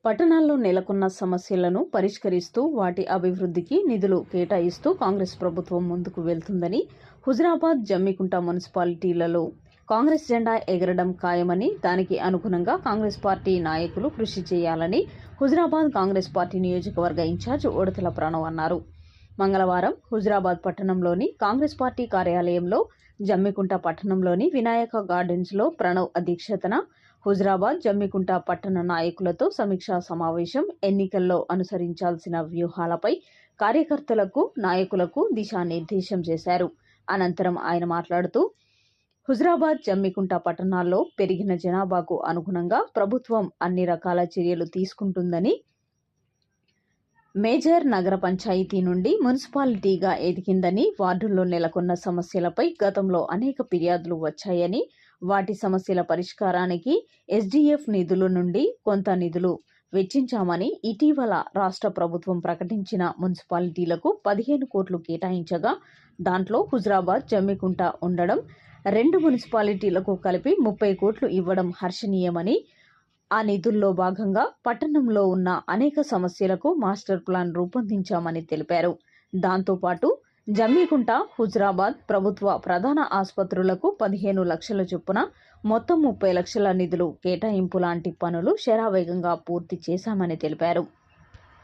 పట్టణాల్లో నెలకొన్న సమస్యలను పరిష్కరిస్తూ వాటి అభివృద్ధికి నిధులు కేటాయిస్తూ కాంగ్రెస్ ప్రభుత్వం ముందుకు వెళ్తుందని, హుజురాబాద్, జమ్మికుంట మున్సిపాలిటీలలో కాంగ్రెస్ జెండా ఎగరడం ఖాయమని, దానికి అనుగుణంగా కాంగ్రెస్ పార్టీ నాయకులు కృషి చేయాలని హుజురాబాద్ కాంగ్రెస్ పార్టీ నియోజకవర్గ ఇన్ఛార్జ్ ఉడతల ప్రణవ్ అన్నారు. మంగళవారం హుజురాబాద్ పట్టణంలోని కాంగ్రెస్ పార్టీ కార్యాలయంలో, జమ్మికుంట పట్టణంలోని వినాయక గార్డెన్స్లో ప్రణవ్ అధ్యక్షతన హుజురాబాద్, జమ్మికుంట పట్టణ నాయకులతో సమీక్షా సమావేశం, ఎన్నికల్లో అనుసరించాల్సిన వ్యూహాలపై కార్యకర్తలకు, నాయకులకు దిశానిర్దేశం చేశారు. అనంతరం ఆయన మాట్లాడుతూ, హుజురాబాద్, జమ్మికుంట పట్టణాల్లో పెరిగిన జనాభాకు అనుగుణంగా ప్రభుత్వం అన్ని రకాల చర్యలు తీసుకుంటుందని, మేజర్ నగర పంచాయతీ నుండి మున్సిపాలిటీగా ఎదిగిందని, వార్డుల్లో నెలకొన్న సమస్యలపై గతంలో అనేక ఫిర్యాదులు వచ్చాయని, వాటి సమస్యల పరిష్కారానికి ఎస్డీఎఫ్ నిధుల నుండి కొంత నిధులు వెచ్చించామని, ఇటీవల రాష్ట్ర ప్రభుత్వం ప్రకటించిన మున్సిపాలిటీలకు 15 కోట్లు కేటాయించగా దాంట్లో హుజురాబాద్, జమ్మికుంట ఉండడం, 2 మున్సిపాలిటీలకు కలిపి 30 కోట్లు ఇవ్వడం హర్షణీయమని, ఆ నిధుల్లో భాగంగా పట్టణంలో ఉన్న అనేక సమస్యలకు మాస్టర్ ప్లాన్ రూపొందించామని తెలిపారు. దాంతోపాటు జమ్మికుంట, హుజురాబాద్ ప్రభుత్వ ప్రధాన ఆసుపత్రులకు 15 లక్షల చొప్పున మొత్తం 30 లక్షల నిధులు కేటాయింపు లాంటి పనులు శరావేగంగా పూర్తి చేశామని తెలిపారు.